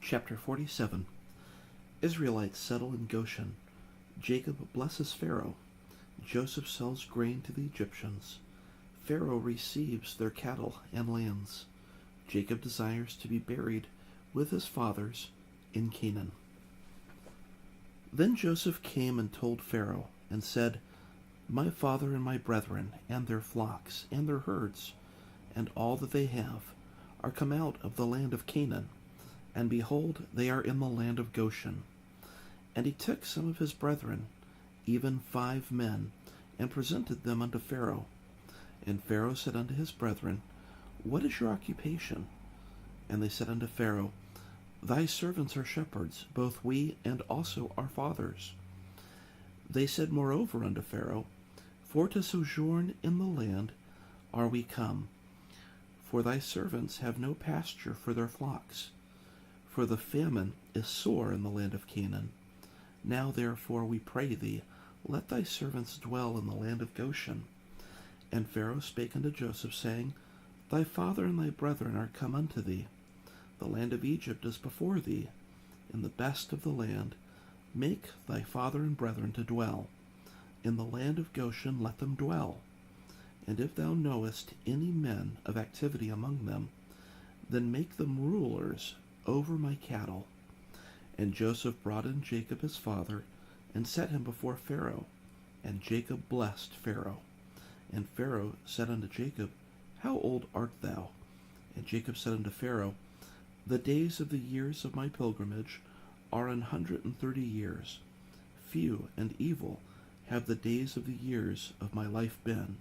Chapter 47. Israelites settle in Goshen. Jacob blesses Pharaoh. Joseph sells grain to the Egyptians. Pharaoh receives their cattle and lands. Jacob desires to be buried with his fathers in Canaan. Then Joseph came and told Pharaoh, and said, My father and my brethren, and their flocks, and their herds, and all that they have, are come out of the land of Canaan, and behold, they are in the land of Goshen. And he took some of his brethren, even 5 men, and presented them unto Pharaoh. And Pharaoh said unto his brethren, What is your occupation? And they said unto Pharaoh, Thy servants are shepherds, both we and also our fathers. They said moreover unto Pharaoh, For to sojourn in the land are we come, for thy servants have no pasture for their flocks. For the famine is sore in the land of Canaan. Now therefore we pray thee, let thy servants dwell in the land of Goshen. And Pharaoh spake unto Joseph, saying, Thy father and thy brethren are come unto thee. The land of Egypt is before thee. In the best of the land make thy father and brethren to dwell. In the land of Goshen let them dwell. And if thou knowest any men of activity among them, then make them rulers over my cattle. And Joseph brought in Jacob his father, and set him before Pharaoh. And Jacob blessed Pharaoh. And Pharaoh said unto Jacob, How old art thou? And Jacob said unto Pharaoh, The days of the years of my pilgrimage are 130 years. Few and evil have the days of the years of my life been,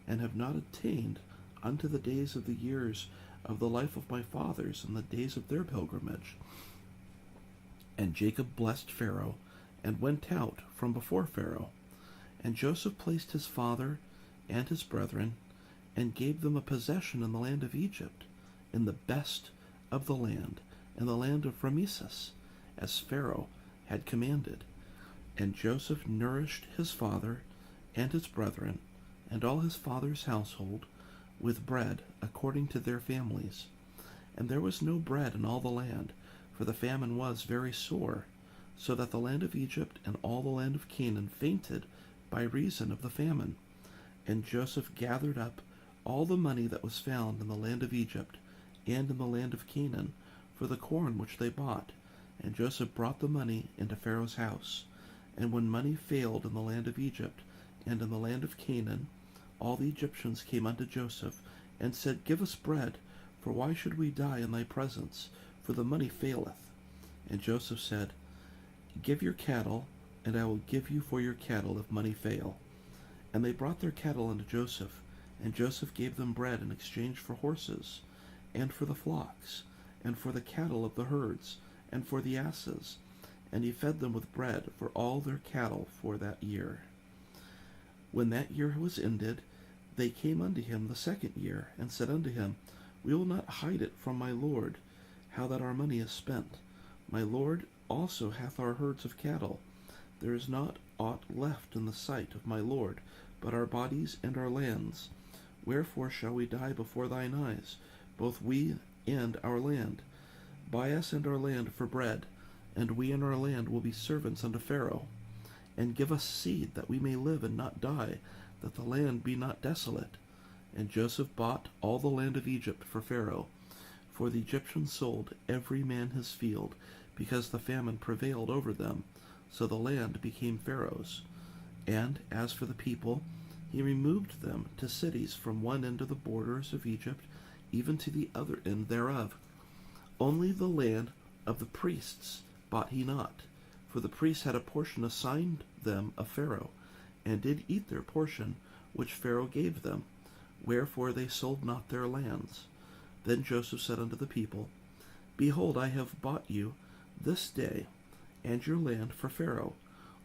and have not attained unto the days of the years of the life of my fathers in the days of their pilgrimage. And Jacob blessed Pharaoh, and went out from before Pharaoh. And Joseph placed his father and his brethren, and gave them a possession in the land of Egypt, in the best of the land, in the land of Rameses, as Pharaoh had commanded. And Joseph nourished his father and his brethren, and all his father's household, with bread according to their families. And there was no bread in all the land, for the famine was very sore, so that the land of Egypt and all the land of Canaan fainted by reason of the famine. And Joseph gathered up all the money that was found in the land of Egypt and in the land of Canaan for the corn which they bought. And Joseph brought the money into Pharaoh's house. And when money failed in the land of Egypt and in the land of Canaan, all the Egyptians came unto Joseph, and said, Give us bread, for why should we die in thy presence? For the money faileth. And Joseph said, Give your cattle, and I will give you for your cattle if money fail. And they brought their cattle unto Joseph, and Joseph gave them bread in exchange for horses, and for the flocks, and for the cattle of the herds, and for the asses. And he fed them with bread for all their cattle for that year. When that year was ended, they came unto him the second year, and said unto him, We will not hide it from my lord, how that our money is spent. My lord also hath our herds of cattle. There is not aught left in the sight of my lord, but our bodies and our lands. Wherefore shall we die before thine eyes, both we and our land? Buy us and our land for bread, and we and our land will be servants unto Pharaoh. And give us seed, that we may live and not die, that the land be not desolate. And Joseph bought all the land of Egypt for Pharaoh, for the Egyptians sold every man his field, because the famine prevailed over them, so the land became Pharaoh's. And as for the people, he removed them to cities from one end of the borders of Egypt, even to the other end thereof. Only the land of the priests bought he not, for the priests had a portion assigned them of Pharaoh, and did eat their portion which Pharaoh gave them. Wherefore they sold not their lands. Then Joseph said unto the people, Behold, I have bought you this day, and your land for Pharaoh.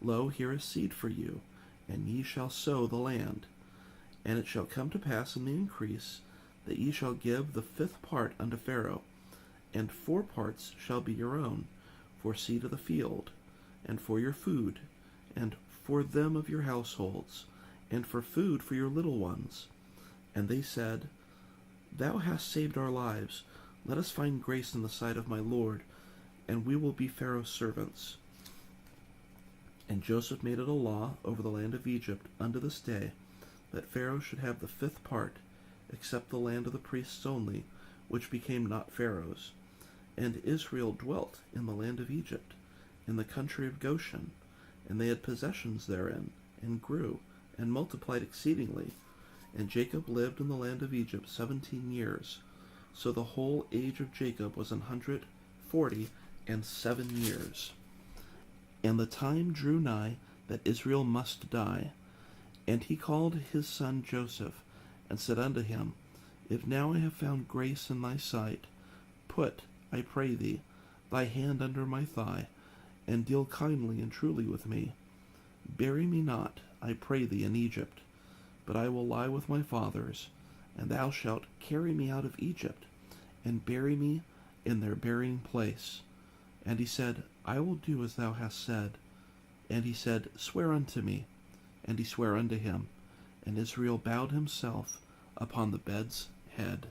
Lo, here is seed for you, and ye shall sow the land. And it shall come to pass in the increase, that ye shall give the 5th part unto Pharaoh, and 4 parts shall be your own, for seed of the field, and for your food, and for them of your households, and for food for your little ones. And they said, Thou hast saved our lives. Let us find grace in the sight of my Lord, and we will be Pharaoh's servants. And Joseph made it a law over the land of Egypt unto this day, that Pharaoh should have the 5th part, except the land of the priests only, which became not Pharaoh's. And Israel dwelt in the land of Egypt, in the country of Goshen, and they had possessions therein, and grew, and multiplied exceedingly. And Jacob lived in the land of Egypt 17 years. So the whole age of Jacob was 147 years. And the time drew nigh that Israel must die. And he called his son Joseph, and said unto him, If now I have found grace in thy sight, put, I pray thee, thy hand under my thigh, and deal kindly and truly with me. Bury me not, I pray thee, in Egypt, but I will lie with my fathers, and thou shalt carry me out of Egypt, and bury me in their burying place. And he said, I will do as thou hast said. And he said, Swear unto me. And he sware unto him, and Israel bowed himself upon the bed's head.